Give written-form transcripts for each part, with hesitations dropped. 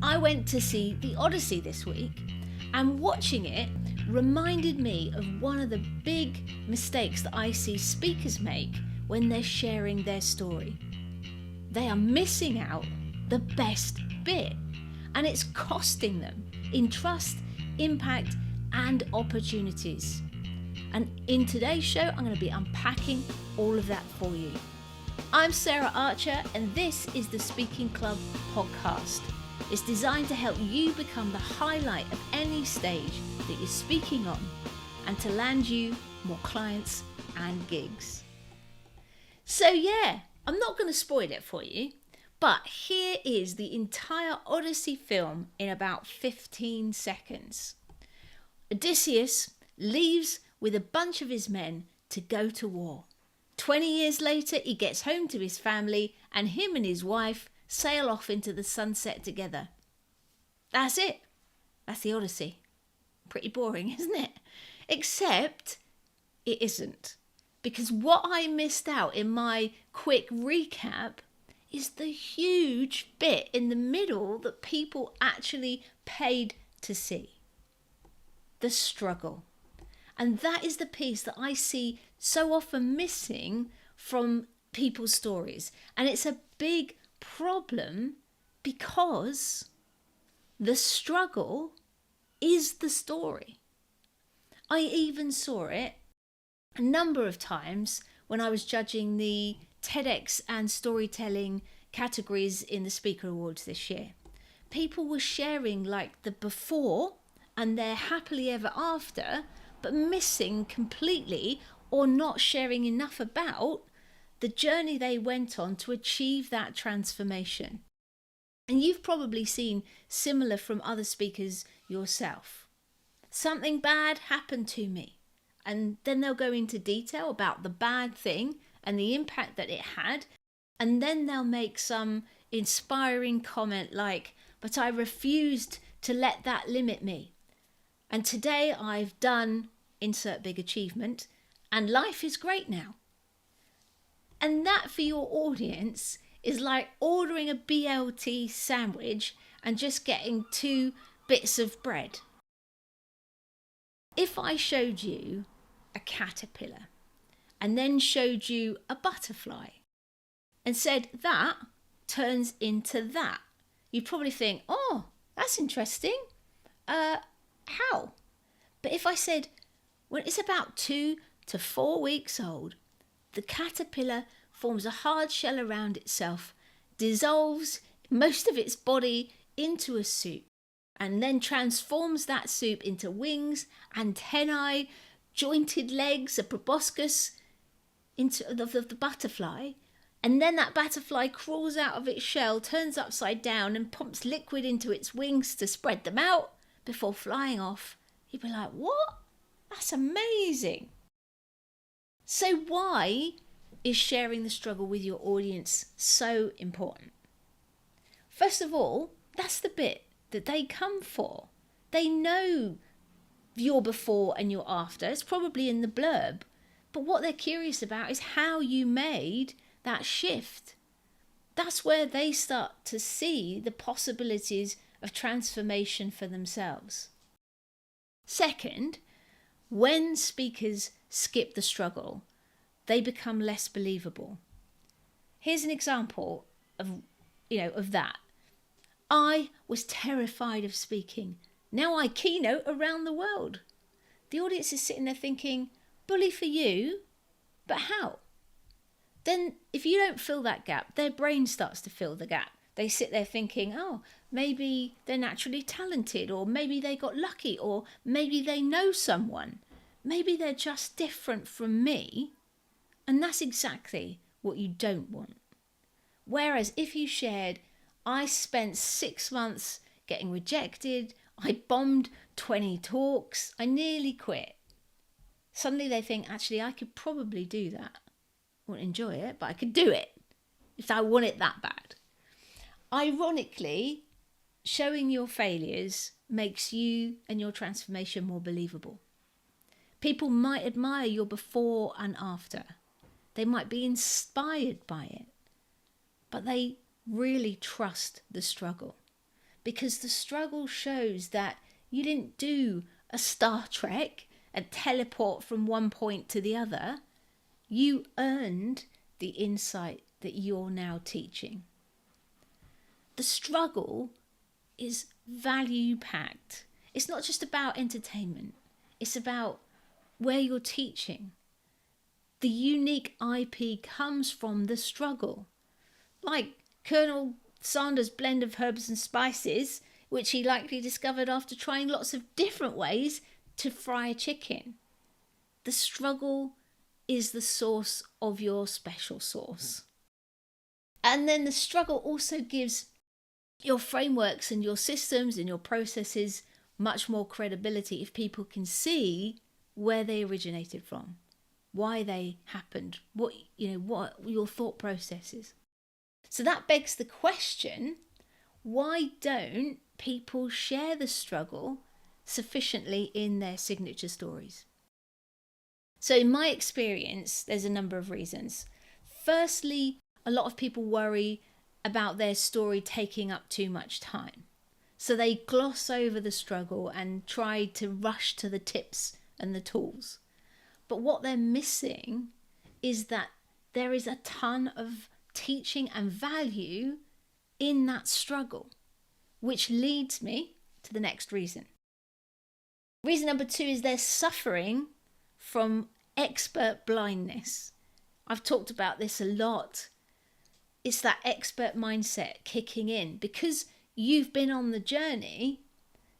I went to see The Odyssey this week, and watching it reminded me of one of the big mistakes that I see speakers make when they're sharing their story. They are missing out the best bit, and it's costing them in trust, impact, and opportunities. And in today's show, I'm going to be unpacking all of that for you. I'm Sarah Archer, and this is the Speaking Club podcast. It's designed to help you become the highlight of any stage that you're speaking on and to land you more clients and gigs. So yeah, I'm not going to spoil it for you, but here is the entire Odyssey film in about 15 seconds. Odysseus leaves with a bunch of his men to go to war. 20 years later, he gets home to his family, and him and his wife sail off into the sunset together. That's it. That's the Odyssey. Pretty boring, isn't it? Except it isn't. Because what I missed out in my quick recap is the huge bit in the middle that people actually paid to see. The struggle. And that is the piece that I see so often missing from people's stories. And it's a big problem because the struggle is the story. I even saw it a number of times when I was judging the TEDx and storytelling categories in the Speaker Awards this year. People were sharing like the before and their happily ever after, but missing completely or not sharing enough about the journey they went on to achieve that transformation. And you've probably seen similar from other speakers yourself. Something bad happened to me. And then they'll go into detail about the bad thing and the impact that it had. And then they'll make some inspiring comment like, but I refused to let that limit me. And today I've done insert big achievement and life is great now. And that for your audience is like ordering a BLT sandwich and just getting 2 bits of bread. If I showed you a caterpillar and then showed you a butterfly and said that turns into that, you'd probably think, oh, that's interesting. How? But if I said, when it's about 2 to 4 weeks old, the caterpillar forms a hard shell around itself, dissolves most of its body into a soup, and then transforms that soup into wings, antennae, jointed legs, a proboscis into the butterfly. And then that butterfly crawls out of its shell, turns upside down and pumps liquid into its wings to spread them out before flying off. You'd be like, what? That's amazing. So why is sharing the struggle with your audience so important? First of all, that's the bit that they come for. They know your before and your after. It's probably in the blurb. But what they're curious about is how you made that shift. That's where they start to see the possibilities of transformation for themselves. Second, when speakers skip the struggle, they become less believable. Here's an example of that. I was terrified of speaking. Now I keynote around the world. The audience is sitting there thinking, bully for you, but how? Then if you don't fill that gap, their brain starts to fill the gap. They sit there thinking, oh, maybe they're naturally talented, or maybe they got lucky, or maybe they know someone. Maybe they're just different from me. And that's exactly what you don't want. Whereas if you shared, I spent 6 months getting rejected, I bombed 20 talks, I nearly quit. Suddenly they think, actually, I could probably do that. I wouldn't enjoy it, but I could do it if I want it that bad. Ironically, showing your failures makes you and your transformation more believable. People might admire your before and after. They might be inspired by it, but they really trust the struggle because the struggle shows that you didn't do a Star Trek and teleport from one point to the other. You earned the insight that you're now teaching. The struggle is value packed. It's not just about entertainment. It's about where you're teaching. The unique IP comes from the struggle. Like Colonel Sanders' blend of herbs and spices, which he likely discovered after trying lots of different ways to fry a chicken. The struggle is the source of your special sauce. And then the struggle also gives your frameworks and your systems and your processes much more credibility if people can see where they originated from, why they happened, what your thought process is. So that begs the question, why don't people share the struggle sufficiently in their signature stories? So in my experience, there's a number of reasons. Firstly, a lot of people worry about their story taking up too much time. So they gloss over the struggle and try to rush to the tips and the tools. But what they're missing is that there is a ton of teaching and value in that struggle, which leads me to the next reason. Reason number 2 is they're suffering from expert blindness. I've talked about this a lot. It's that expert mindset kicking in. Because you've been on the journey,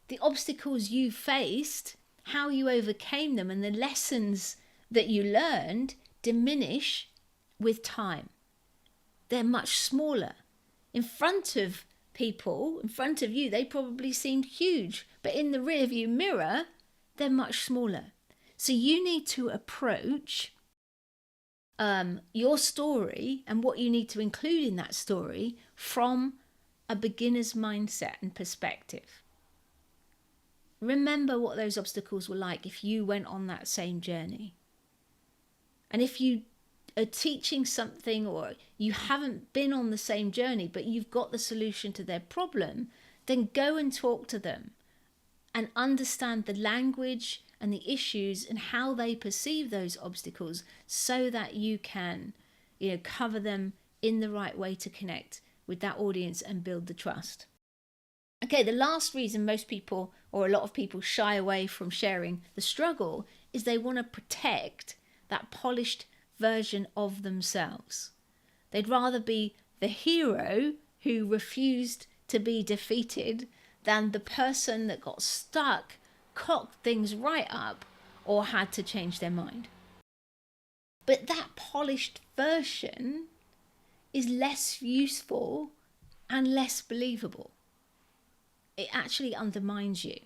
the obstacles you faced, how you overcame them, and the lessons that you learned diminish with time. They're much smaller. In front of people, in front of you, they probably seemed huge, but in the rearview mirror, they're much smaller. So you need to approach your story and what you need to include in that story from a beginner's mindset and perspective. Remember what those obstacles were like if you went on that same journey. And if you are teaching something or you haven't been on the same journey, but you've got the solution to their problem, then go and talk to them and understand the language and the issues and how they perceive those obstacles so that you can, cover them in the right way to connect with that audience and build the trust. Okay, the last reason most people or a lot of people shy away from sharing the struggle is they want to protect that polished version of themselves. They'd rather be the hero who refused to be defeated than the person that got stuck, cocked things right up, or had to change their mind. But that polished version is less useful and less believable. It actually undermines you.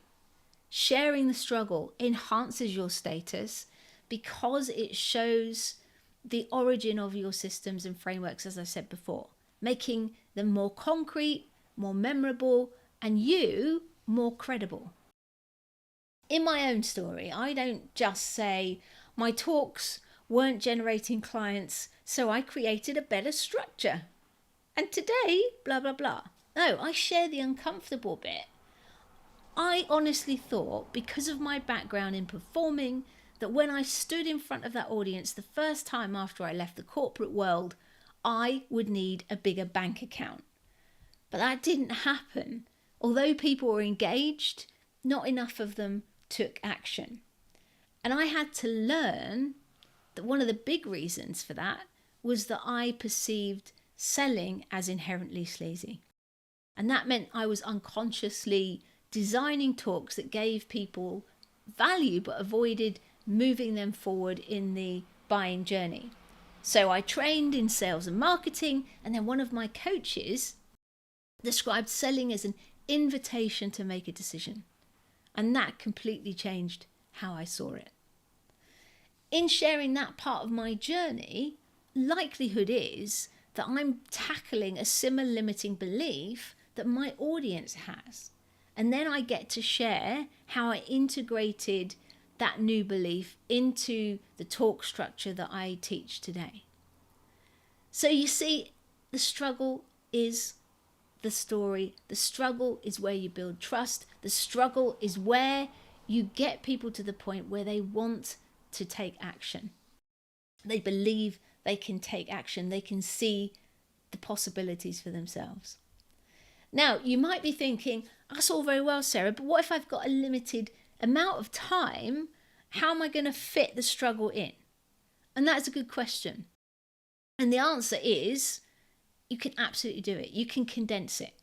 Sharing the struggle enhances your status because it shows the origin of your systems and frameworks, as I said before, making them more concrete, more memorable, and you more credible. In my own story, I don't just say my talks weren't generating clients, so I created a better structure. And today, blah, blah, blah. No, I share the uncomfortable bit. I honestly thought, because of my background in performing, that when I stood in front of that audience the first time after I left the corporate world, I would need a bigger bank account. But that didn't happen. Although people were engaged, not enough of them took action. And I had to learn that one of the big reasons for that was that I perceived selling as inherently sleazy. And that meant I was unconsciously designing talks that gave people value but avoided moving them forward in the buying journey. So I trained in sales and marketing, and then one of my coaches described selling as an invitation to make a decision. And that completely changed how I saw it. In sharing that part of my journey, likelihood is that I'm tackling a similar limiting belief that my audience has. And then I get to share how I integrated that new belief into the talk structure that I teach today. So you see, the struggle is the story. The struggle is where you build trust. The struggle is where you get people to the point where they want to take action. They believe they can take action. They can see the possibilities for themselves. Now, you might be thinking, that's all very well, Sarah, but what if I've got a limited amount of time? How am I going to fit the struggle in? And that's a good question. And the answer is, you can absolutely do it. You can condense it,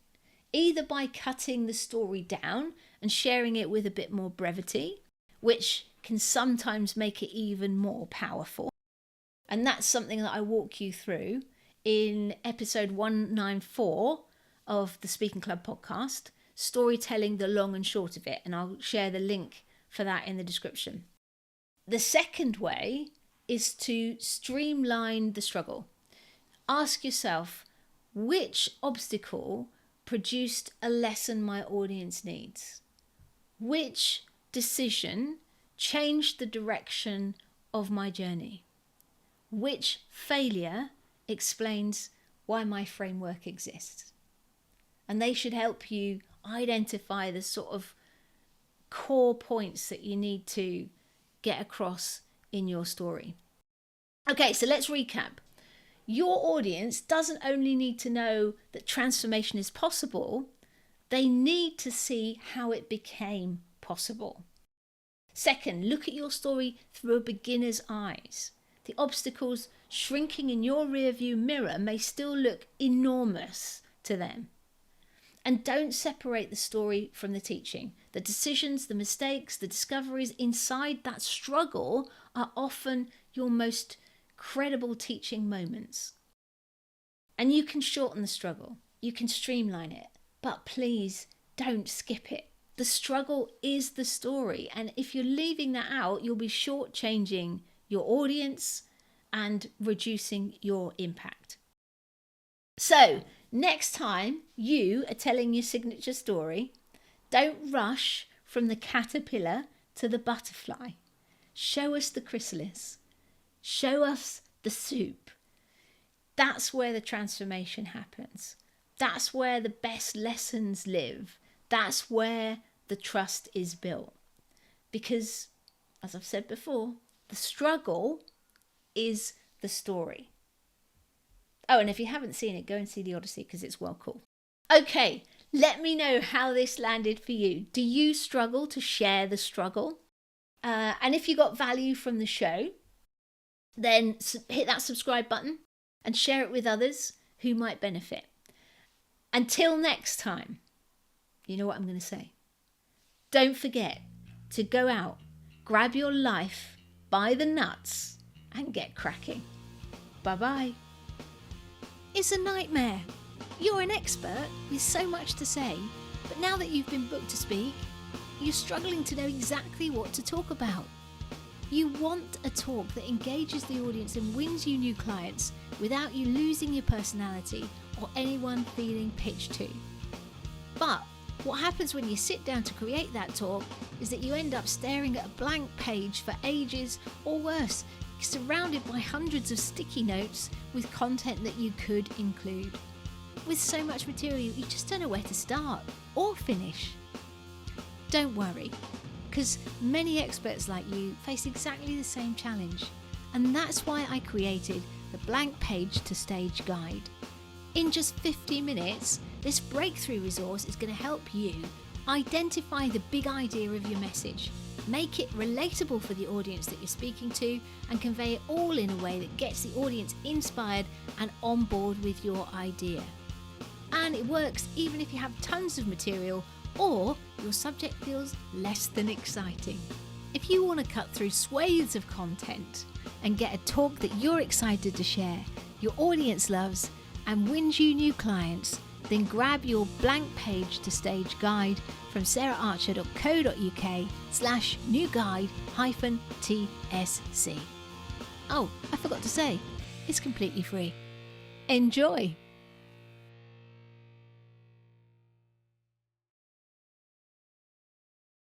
either by cutting the story down and sharing it with a bit more brevity, which can sometimes make it even more powerful. And that's something that I walk you through in episode 194 of the Speaking Club podcast, Storytelling, the Long and Short of It. And I'll share the link for that in the description. The second way is to streamline the struggle. Ask yourself, which obstacle produced a lesson my audience needs? Which decision changed the direction of my journey? Which failure explains why my framework exists? And they should help you identify the sort of core points that you need to get across in your story. Okay, so let's recap. Your audience doesn't only need to know that transformation is possible, they need to see how it became possible. Second, look at your story through a beginner's eyes. The obstacles shrinking in your rearview mirror may still look enormous to them. And don't separate the story from the teaching. The decisions, the mistakes, the discoveries inside that struggle are often your most credible teaching moments. And you can shorten the struggle. You can streamline it. But please don't skip it. The struggle is the story. And if you're leaving that out, you'll be shortchanging your audience and reducing your impact. So, next time you are telling your signature story, don't rush from the caterpillar to the butterfly. Show us the chrysalis. Show us the soup. That's where the transformation happens. That's where the best lessons live. That's where the trust is built. Because, as I've said before, the struggle is the story. Oh, and if you haven't seen it, go and see The Odyssey because it's well cool. Okay, let me know how this landed for you. Do you struggle to share the struggle? And if you got value from the show, then hit that subscribe button and share it with others who might benefit. Until next time, you know what I'm going to say. Don't forget to go out, grab your life by the nuts and get cracking. Bye-bye. It's a nightmare. You're an expert with so much to say, but now that you've been booked to speak, you're struggling to know exactly what to talk about. You want a talk that engages the audience and wins you new clients without you losing your personality or anyone feeling pitched to. But what happens when you sit down to create that talk is that you end up staring at a blank page for ages, or worse, surrounded by hundreds of sticky notes with content that you could include. With so much material, you just don't know where to start or finish. Don't worry, because many experts like you face exactly the same challenge. And that's why I created the Blank Page to Stage Guide. In just 50 minutes, this breakthrough resource is going to help you identify the big idea of your message, make it relatable for the audience that you're speaking to, and convey it all in a way that gets the audience inspired and on board with your idea. And it works even if you have tons of material or your subject feels less than exciting. If you want to cut through swathes of content and get a talk that you're excited to share, your audience loves, and wins you new clients, then grab your Blank Page to Stage guide from saraharcher.co.uk/new guide-TSC. Oh, I forgot to say, it's completely free. Enjoy!